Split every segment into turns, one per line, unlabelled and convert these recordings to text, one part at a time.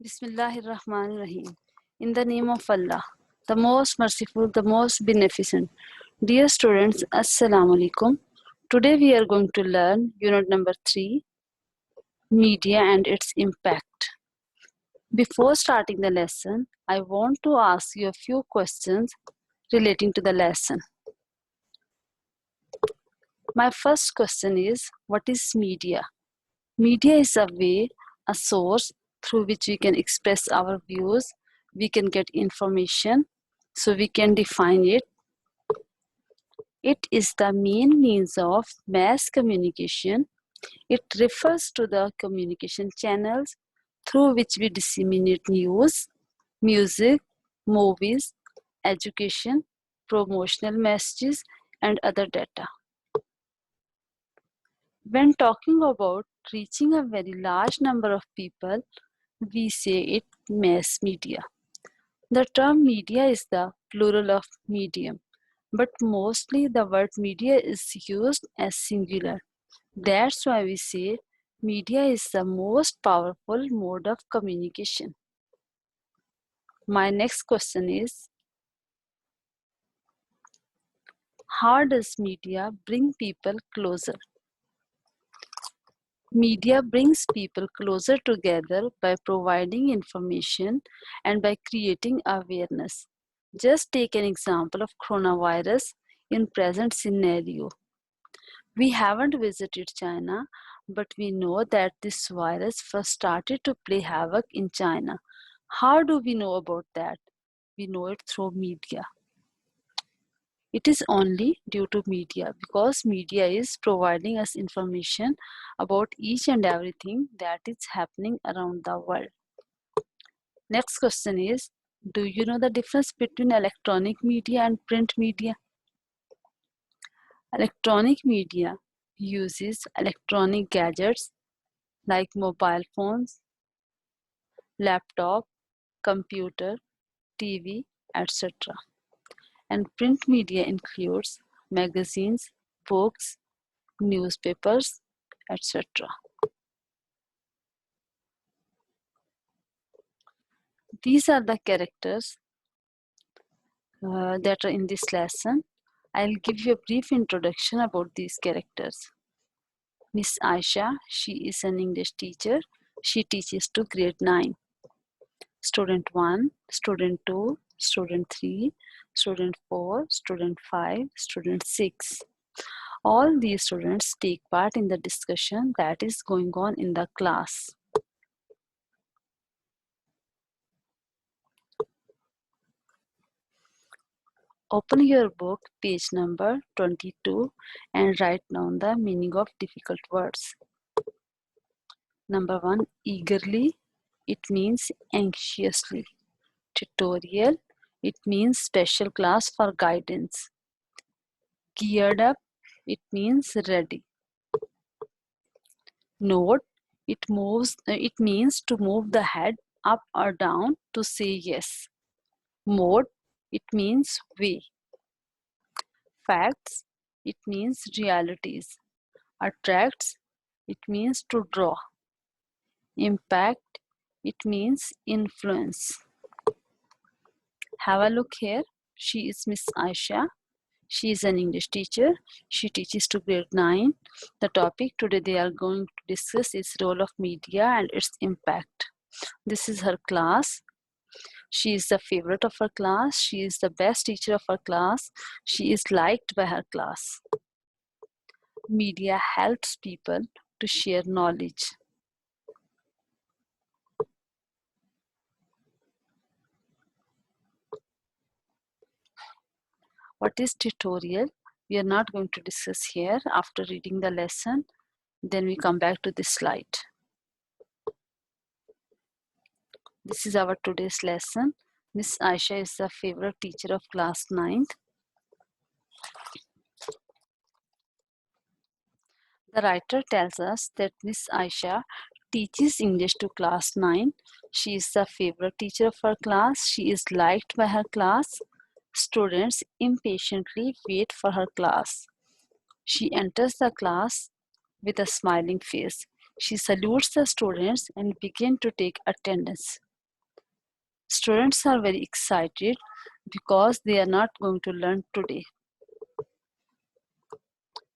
Bismillahirrahmanirrahim. In the name of Allah, the most merciful, the most beneficent. Dear students, Assalamu alaikum. Today we are going to learn unit number 3, media and its impact. Before starting the lesson, I want to ask you a few questions relating to the lesson. My first question is, what is media? Media is a way, a source through which we can express our views, we can get information, so we can define it. It is the main means of mass communication. It refers to the communication channels through which we disseminate news, music, movies, education, promotional messages, and other data. When talking about reaching a very large number of people, we say it mass media. The term media is the plural of medium, but mostly the word media is used as singular. That's why we say media is the most powerful mode of communication. My next question is, how does media bring people closer? Media brings people closer together by providing information and by creating awareness. Just take an example of coronavirus in present scenario. We haven't visited China, but we know that this virus first started to play havoc in China. How do we know about that? We know it through media. It is only due to media, because media is providing us information about each and everything that is happening around the world. Next question is, do you know the difference between electronic media and print media? Electronic media uses electronic gadgets like mobile phones, laptop, computer, TV, etc. And print media includes magazines, books, newspapers, etc. These are the characters that are in this lesson. I'll give you a brief introduction about these characters. Miss Aisha, she is an English teacher. She teaches to grade 9. Student 1, Student 2, Student 3, Student 4, Student 5, Student 6. All these students take part in the discussion that is going on in the class. Open your book, page number 22, and write down the meaning of difficult words. Number 1, eagerly, it means anxiously. Tutorial, it means special class for guidance. Geared up, it means ready. Note, it means to move the head up or down to say yes. Mode, it means way. Facts, it means realities. Attracts, it means to draw. Impact, it means influence. Have a look here. She is Miss Aisha. She is an English teacher. She teaches to grade 9. The topic today they are going to discuss is role of media and its impact. This is her class. She is the favorite of her class. She is the best teacher of her class. She is liked by her class. Media helps people to share knowledge. What is tutorial? We are not going to discuss here. After reading the lesson, then we come back to this slide. This is our today's lesson. Miss Aisha is the favorite teacher of class 9th. The writer tells us that Miss Aisha teaches English to class 9. She is the favorite teacher of her class. She is liked by her class. Students impatiently wait for her class. She enters the class with a smiling face. She salutes the students and begins to take attendance. Students are very excited because they are not going to learn today.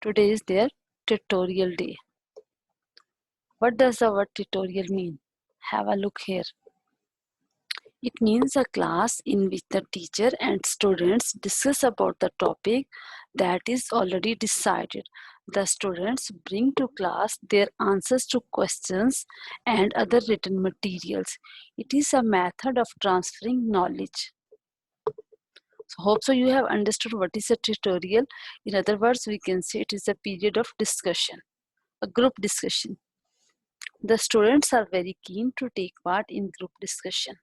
Today is their tutorial day. What does the word tutorial mean? Have a look here. It means a class in which the teacher and students discuss about the topic that is already decided. The students bring to class their answers to questions and other written materials. It is a method of transferring knowledge. So hope so you have understood what is a tutorial. In other words, we can say it is a period of discussion, a group discussion. The students are very keen to take part in group discussion.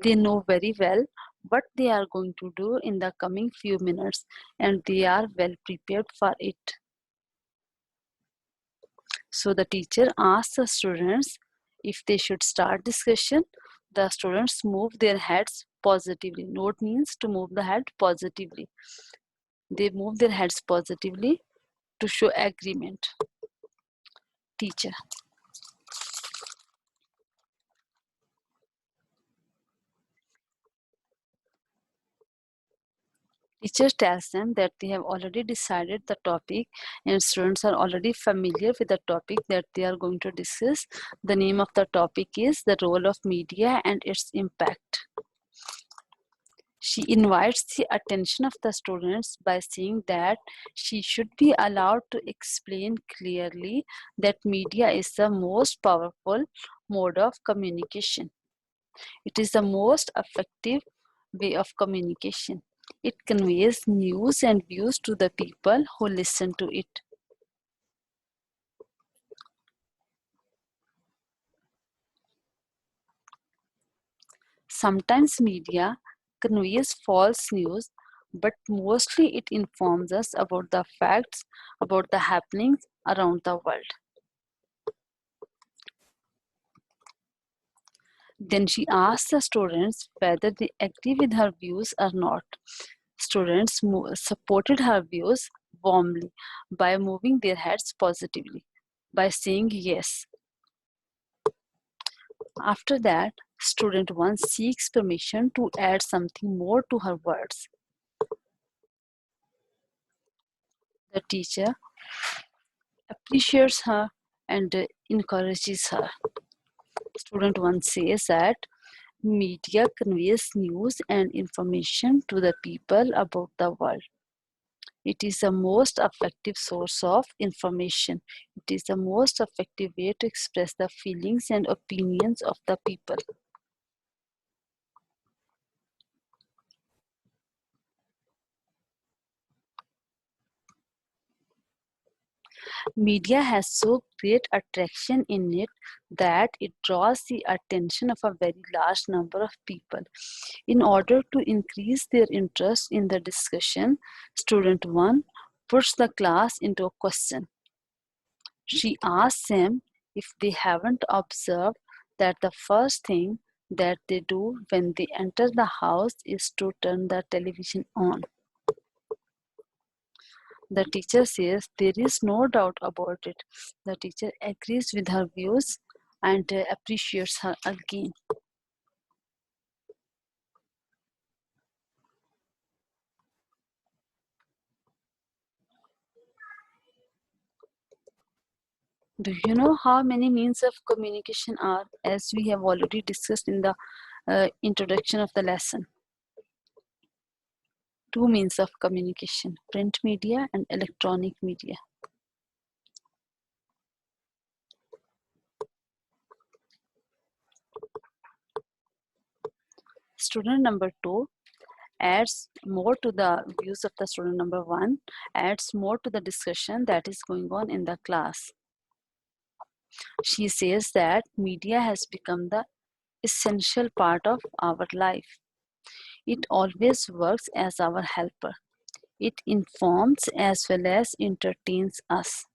They know very well what they are going to do in the coming few minutes and they are well prepared for it. So the teacher asks the students if they should start discussion. The students move their heads positively. Note means to move the head positively. They move their heads positively to show agreement. Teacher. Teacher tells them that they have already decided the topic and students are already familiar with the topic that they are going to discuss. The name of the topic is the role of media and its impact. She invites the attention of the students by saying that she should be allowed to explain clearly that media is the most powerful mode of communication. It is the most effective way of communication. It conveys news and views to the people who listen to it. Sometimes media conveys false news, but mostly it informs us about the facts, about the happenings around the world. Then she asks the students whether they agree with her views or not. Students supported her views warmly by moving their heads positively, by saying yes. After that, student 1 seeks permission to add something more to her words. The teacher appreciates her and encourages her. Student 1 says that media conveys news and information to the people about the world. It is the most effective source of information. It is the most effective way to express the feelings and opinions of the people. Media has so great attraction in it that it draws the attention of a very large number of people. In order to increase their interest in the discussion, student 1 puts the class into a question. She asks them if they haven't observed that the first thing that they do when they enter the house is to turn the television on. The teacher says there is no doubt about it. The teacher agrees with her views and appreciates her again. Do you know how many means of communication are, as we have already discussed in the introduction of the lesson? Two means of communication, print media and electronic media. Student number 2 adds more to the views of the student number 1, adds more to the discussion that is going on in the class. She says that media has become the essential part of our life. It always works as our helper. It informs as well as entertains us.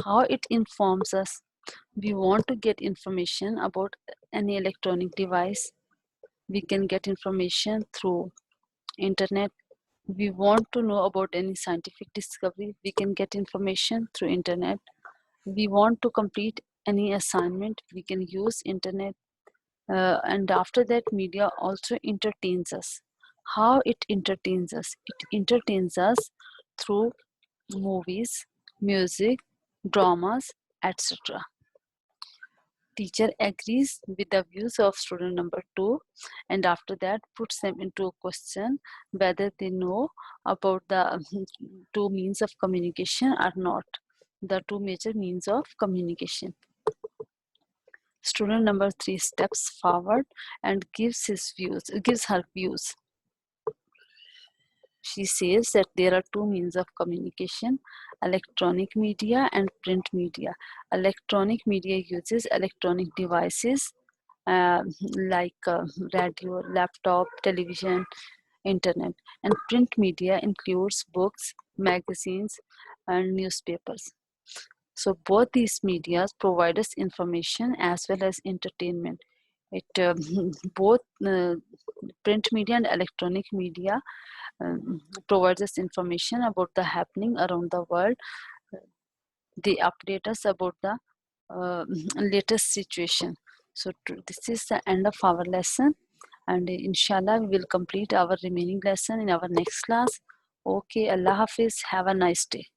How it informs us? We want to get information about any electronic device. We can get information through internet. We want to know about any scientific discovery. We can get information through internet. We want to complete any assignment, we can use internet. And after that, media also entertains us. How it entertains us? It entertains us through movies, music, dramas, etc. Teacher agrees with the views of student number 2, and after that puts them into a question whether they know about the two means of communication or not, the two major means of communication. Student number 3 steps forward and gives her views. She says that there are two means of communication: electronic media and print media. Electronic media uses electronic devices uh, like radio, laptop, television, internet. And print media includes books, magazines, and newspapers. So both these medias provide us information as well as entertainment. It both print media and electronic media provides us information about the happening around the world. They update us about the latest situation. So this is the end of our lesson, and inshallah we will complete our remaining lesson in our next class. Okay, Allah Hafiz, have a nice day.